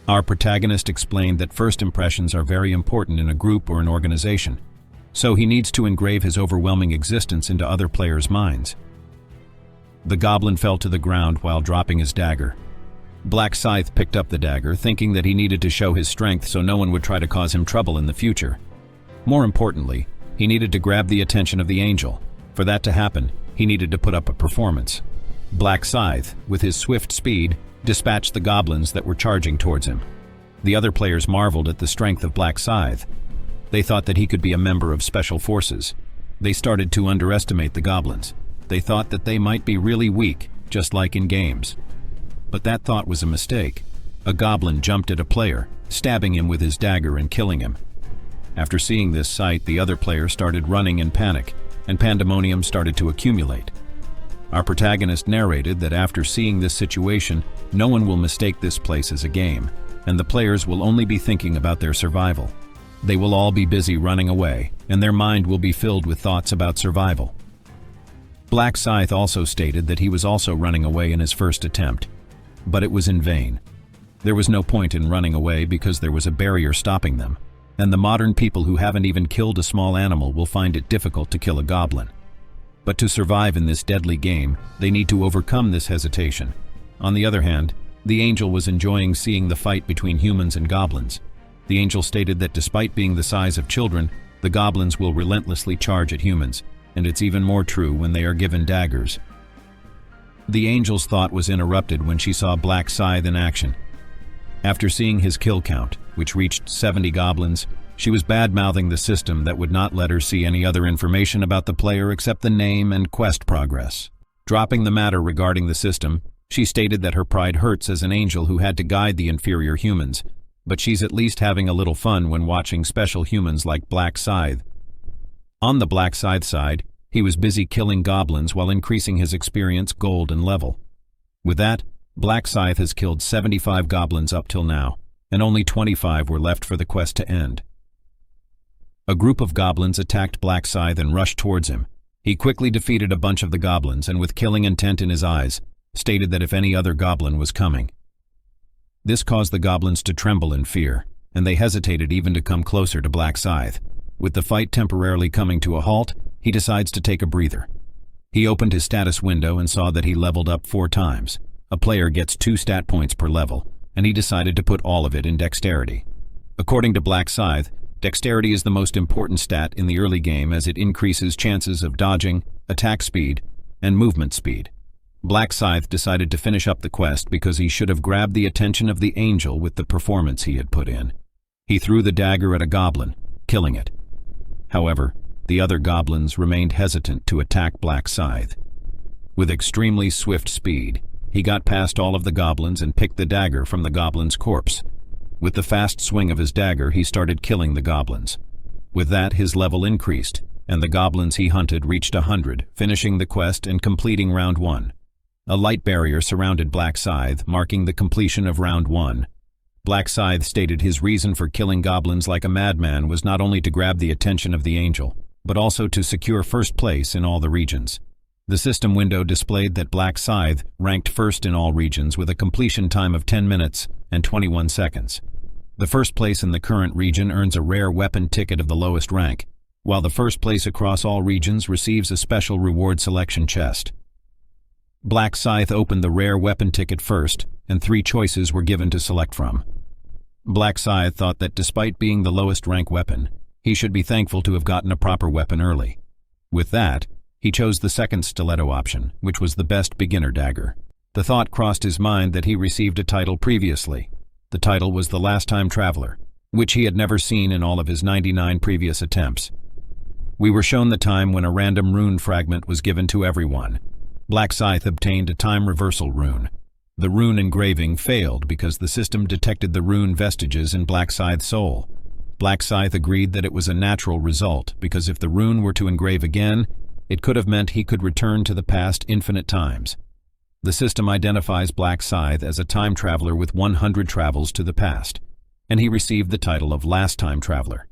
Our protagonist explained that first impressions are very important in a group or an organization, so he needs to engrave his overwhelming existence into other players' minds. The goblin fell to the ground while dropping his dagger. Black Scythe picked up the dagger, thinking that he needed to show his strength so no one would try to cause him trouble in the future. More importantly, he needed to grab the attention of the angel. For that to happen, he needed to put up a performance. Black Scythe, with his swift speed, dispatched the goblins that were charging towards him. The other players marveled at the strength of Black Scythe. They thought that he could be a member of special forces. They started to underestimate the goblins. They thought that they might be really weak, just like in games. But that thought was a mistake. A goblin jumped at a player, stabbing him with his dagger and killing him. After seeing this sight, the other player started running in panic, and pandemonium started to accumulate. Our protagonist narrated that after seeing this situation, no one will mistake this place as a game, and the players will only be thinking about their survival. They will all be busy running away, and their mind will be filled with thoughts about survival. Black Scythe also stated that he was also running away in his first attempt, but it was in vain. There was no point in running away because there was a barrier stopping them, and the modern people who haven't even killed a small animal will find it difficult to kill a goblin. But to survive in this deadly game, they need to overcome this hesitation. On the other hand, the angel was enjoying seeing the fight between humans and goblins. The angel stated that despite being the size of children, the goblins will relentlessly charge at humans, and it's even more true when they are given daggers. The angel's thought was interrupted when she saw Black Scythe in action. After seeing his kill count, which reached 70 goblins, she was bad-mouthing the system that would not let her see any other information about the player except the name and quest progress. Dropping the matter regarding the system, she stated that her pride hurts as an angel who had to guide the inferior humans, but she's at least having a little fun when watching special humans like Black Scythe. On the Black Scythe side, he was busy killing goblins while increasing his experience, gold, and level. With that, Black Scythe has killed 75 goblins up till now, and only 25 were left for the quest to end. A group of goblins attacked Black Scythe and rushed towards him. He quickly defeated a bunch of the goblins and, with killing intent in his eyes, stated that if any other goblin was coming. This caused the goblins to tremble in fear, and they hesitated even to come closer to Black Scythe. With the fight temporarily coming to a halt, he decides to take a breather. He opened his status window and saw that he leveled up 4 times. A player gets 2 stat points per level, and he decided to put all of it in dexterity. According to Black Scythe, dexterity is the most important stat in the early game as it increases chances of dodging, attack speed, and movement speed. Black Scythe decided to finish up the quest because he should have grabbed the attention of the angel with the performance he had put in. He threw the dagger at a goblin, killing it. However, the other goblins remained hesitant to attack Black Scythe. With extremely swift speed, he got past all of the goblins and picked the dagger from the goblin's corpse. With the fast swing of his dagger, he started killing the goblins. With that, his level increased, and the goblins he hunted reached 100, finishing the quest and completing round 1. A light barrier surrounded Black Scythe, marking the completion of round 1. Black Scythe stated his reason for killing goblins like a madman was not only to grab the attention of the angel, but also to secure first place in all the regions. The system window displayed that Black Scythe ranked first in all regions with a completion time of 10 minutes and 21 seconds. The first place in the current region earns a rare weapon ticket of the lowest rank, while the first place across all regions receives a special reward selection chest. Black Scythe opened the rare weapon ticket first, and 3 choices were given to select from. Black Scythe thought that despite being the lowest rank weapon, he should be thankful to have gotten a proper weapon early. With that, he chose the second stiletto option, which was the best beginner dagger. The thought crossed his mind that he received a title previously. The title was the Last Time Traveler, which he had never seen in all of his 99 previous attempts. We were shown the time when a random rune fragment was given to everyone. Black Scythe obtained a time reversal rune. The rune engraving failed because the system detected the rune vestiges in Black Scythe's soul. Black Scythe agreed that it was a natural result because if the rune were to engrave again, it could have meant he could return to the past infinite times. The system identifies Black Scythe as a time traveler with 100 travels to the past, and he received the title of Last Time Traveler.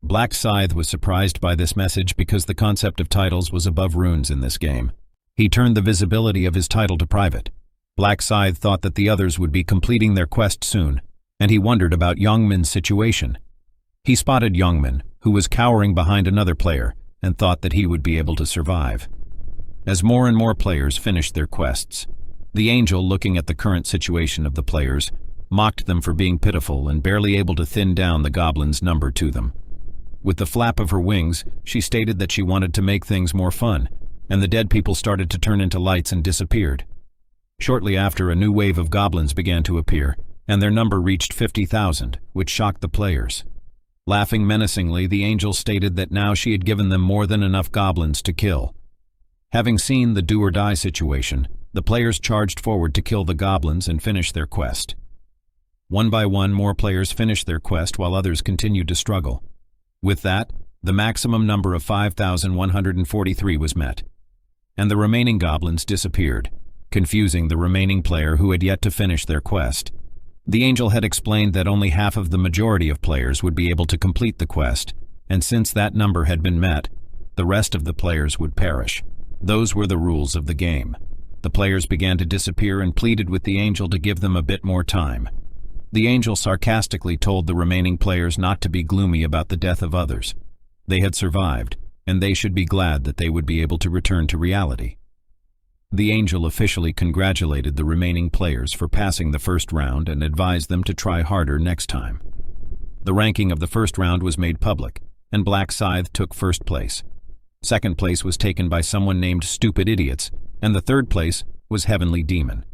Black Scythe was surprised by this message because the concept of titles was above runes in this game. He turned the visibility of his title to private. Black Scythe thought that the others would be completing their quest soon, and he wondered about Youngmin's situation. He spotted Youngmin, who was cowering behind another player, and thought that he would be able to survive. As more and more players finished their quests, the angel, looking at the current situation of the players, mocked them for being pitiful and barely able to thin down the goblin's number to them. With the flap of her wings, she stated that she wanted to make things more fun, and the dead people started to turn into lights and disappeared. Shortly after, a new wave of goblins began to appear, and their number reached 50,000, which shocked the players. Laughing menacingly, the angel stated that now she had given them more than enough goblins to kill. Having seen the do-or-die situation, the players charged forward to kill the goblins and finish their quest. One by one, more players finished their quest while others continued to struggle. With that, the maximum number of 5,143 was met, and the remaining goblins disappeared, confusing the remaining player who had yet to finish their quest. The angel had explained that only half of the majority of players would be able to complete the quest, and since that number had been met, the rest of the players would perish. Those were the rules of the game. The players began to disappear and pleaded with the angel to give them a bit more time. The angel sarcastically told the remaining players not to be gloomy about the death of others. They had survived, and they should be glad that they would be able to return to reality. The angel officially congratulated the remaining players for passing the first round and advised them to try harder next time. The ranking of the first round was made public, and Black Scythe took first place. Second place was taken by someone named Stupid Idiots, and the third place was Heavenly Demon.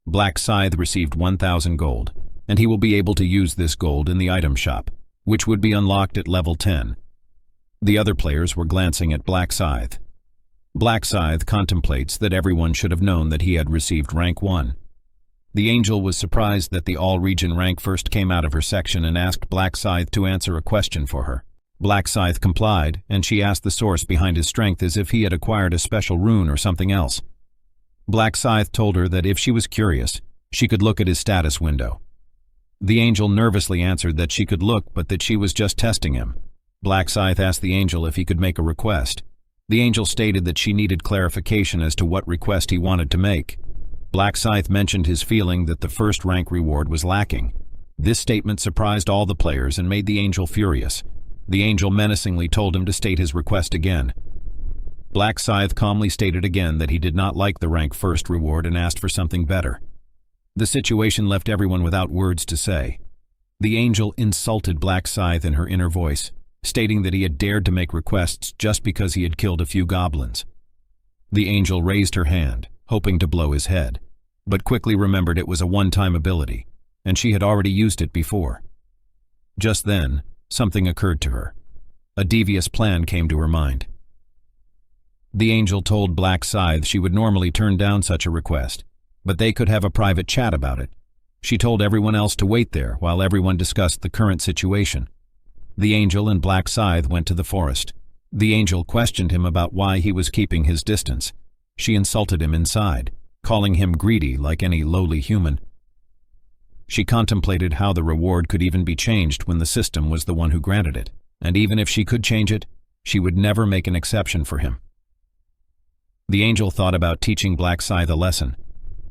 Black Scythe received 1,000 gold, and he will be able to use this gold in the item shop, which would be unlocked at level 10. The other players were glancing at Black Scythe. Black Scythe contemplates that everyone should have known that he had received rank 1. The angel was surprised that the all-region rank first came out of her section and asked Black Scythe to answer a question for her. Black Scythe complied, and she asked the source behind his strength as if he had acquired a special rune or something else. Black Scythe told her that if she was curious, she could look at his status window. The angel nervously answered that she could look, but that she was just testing him. Black Scythe asked the angel if he could make a request. The angel stated that she needed clarification as to what request he wanted to make. Black Scythe mentioned his feeling that the first rank reward was lacking. This statement surprised all the players and made the angel furious. The angel menacingly told him to state his request again. Black Scythe calmly stated again that he did not like the rank first reward and asked for something better. The situation left everyone without words to say. The angel insulted Black Scythe in her inner voice, stating that he had dared to make requests just because he had killed a few goblins. The angel raised her hand, hoping to blow his head, but quickly remembered it was a one-time ability, and she had already used it before. Just then, something occurred to her. A devious plan came to her mind. The angel told Black Scythe she would normally turn down such a request, but they could have a private chat about it. She told everyone else to wait there while everyone discussed the current situation. The angel and Black Scythe went to the forest. The angel questioned him about why he was keeping his distance. She insulted him inside, calling him greedy like any lowly human. She contemplated how the reward could even be changed when the system was the one who granted it, and even if she could change it, she would never make an exception for him. The angel thought about teaching Black Scythe a lesson.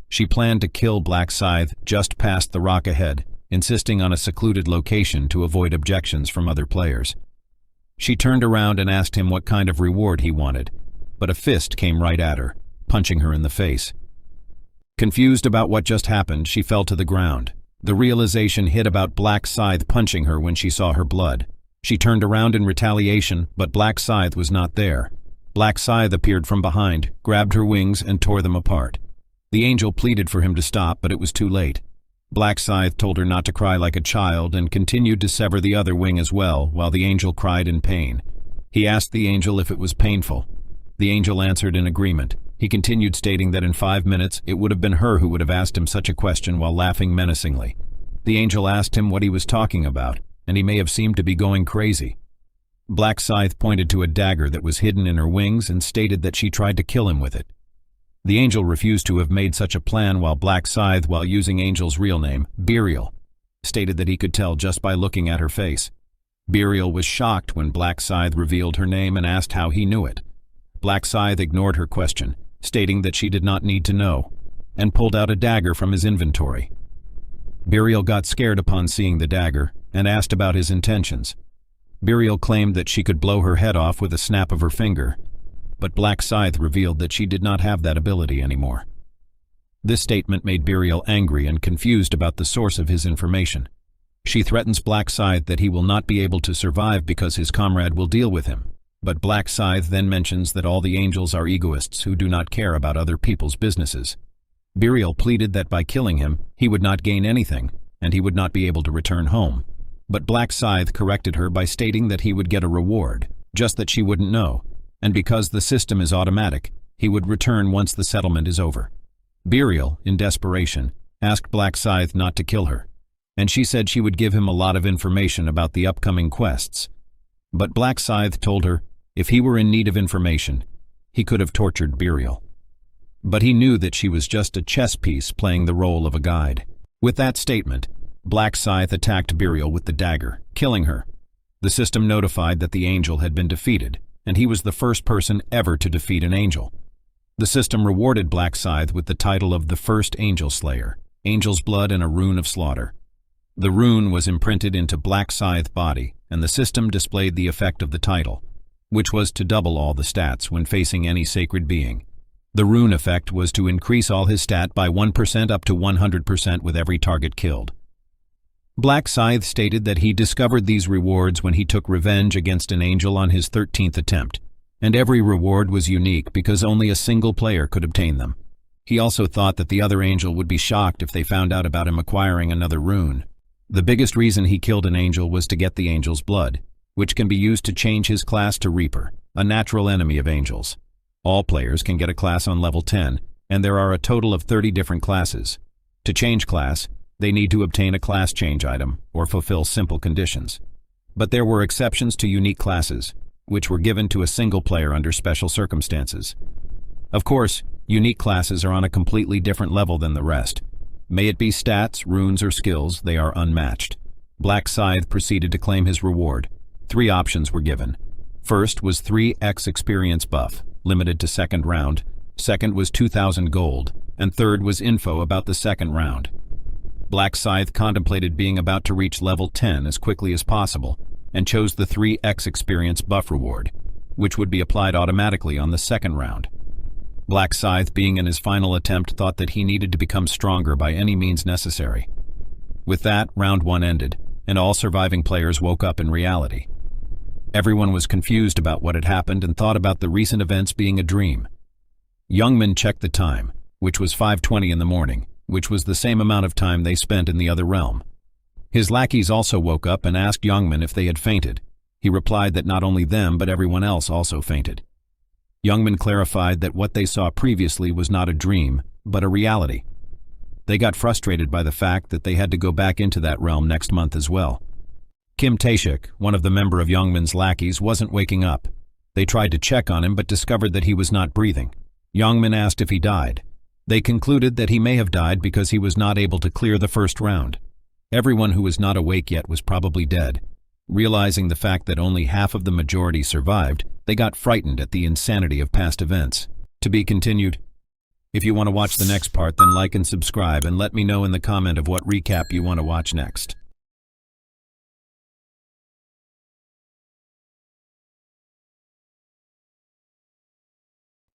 She planned to kill Black Scythe just past the rock ahead, insisting on a secluded location to avoid objections from other players. She turned around and asked him what kind of reward he wanted, but a fist came right at her, punching her in the face. Confused about what just happened, she fell to the ground. The realization hit about Black Scythe punching her when she saw her blood. She turned around in retaliation, but Black Scythe was not there. Black Scythe appeared from behind, grabbed her wings, and tore them apart. The angel pleaded for him to stop, but it was too late. Black Scythe told her not to cry like a child and continued to sever the other wing as well, while the angel cried in pain. He asked the angel if it was painful. The angel answered in agreement. He continued stating that in 5 minutes it would have been her who would have asked him such a question while laughing menacingly. The angel asked him what he was talking about, and he may have seemed to be going crazy. Black Scythe pointed to a dagger that was hidden in her wings and stated that she tried to kill him with it. The angel refused to have made such a plan, while Black Scythe, while using Angel's real name, Burial, stated that he could tell just by looking at her face. Burial was shocked when Black Scythe revealed her name and asked how he knew it. Black Scythe ignored her question, stating that she did not need to know, and pulled out a dagger from his inventory. Burial got scared upon seeing the dagger and asked about his intentions. Burial claimed that she could blow her head off with a snap of her finger, but Black Scythe revealed that she did not have that ability anymore. This statement made Burial angry and confused about the source of his information. She threatens Black Scythe that he will not be able to survive because his comrade will deal with him, but Black Scythe then mentions that all the angels are egoists who do not care about other people's businesses. Burial pleaded that by killing him, he would not gain anything, and he would not be able to return home. But Black Scythe corrected her by stating that he would get a reward, just that she wouldn't know, and because the system is automatic, he would return once the settlement is over. Burial, in desperation, asked Black Scythe not to kill her, and she said she would give him a lot of information about the upcoming quests. But Black Scythe told her if he were in need of information, he could have tortured Burial. But he knew that she was just a chess piece playing the role of a guide. With that statement, Black Scythe attacked Burial with the dagger, killing her. The system notified that the angel had been defeated, and he was the first person ever to defeat an angel. The system rewarded Black Scythe with the title of the first angel slayer, angel's blood and a rune of slaughter. The rune was imprinted into Black Scythe's body, and the system displayed the effect of the title, which was to double all the stats when facing any sacred being. The rune effect was to increase all his stat by 1% up to 100% with every target killed. Black Scythe stated that he discovered these rewards when he took revenge against an angel on his 13th attempt, and every reward was unique because only a single player could obtain them. He also thought that the other angel would be shocked if they found out about him acquiring another rune. The biggest reason he killed an angel was to get the angel's blood, which can be used to change his class to Reaper, a natural enemy of angels. All players can get a class on level 10, and there are a total of 30 different classes. To change class, they need to obtain a class change item or fulfill simple conditions. But there were exceptions to unique classes, which were given to a single player under special circumstances. Of course, unique classes are on a completely different level than the rest. May it be stats, runes, or skills, they are unmatched. Black Scythe proceeded to claim his reward. 3 options were given. First was 3x experience buff, limited to second round. Second was 2,000 gold, and third was info about the second round. Black Scythe contemplated being about to reach level 10 as quickly as possible, and chose the 3x experience buff reward, which would be applied automatically on the second round. Black Scythe, being in his final attempt, thought that he needed to become stronger by any means necessary. With that, round 1 ended, and all surviving players woke up in reality. Everyone was confused about what had happened and thought about the recent events being a dream. Youngman checked the time, which was 5:20 in the morning, which was the same amount of time they spent in the other realm. His lackeys also woke up and asked Youngman if they had fainted. He replied that not only them but everyone else also fainted. Youngman clarified that what they saw previously was not a dream, but a reality. They got frustrated by the fact that they had to go back into that realm next month as well. Kim Taeshik, one of the member of Youngman's lackeys, wasn't waking up. They tried to check on him but discovered that he was not breathing. Youngman asked if he died. They concluded that he may have died because he was not able to clear the first round. Everyone who was not awake yet was probably dead. Realizing the fact that only half of the majority survived, they got frightened at the insanity of past events. To be continued. If you want to watch the next part, then like and subscribe and let me know in the comment of what recap you want to watch next.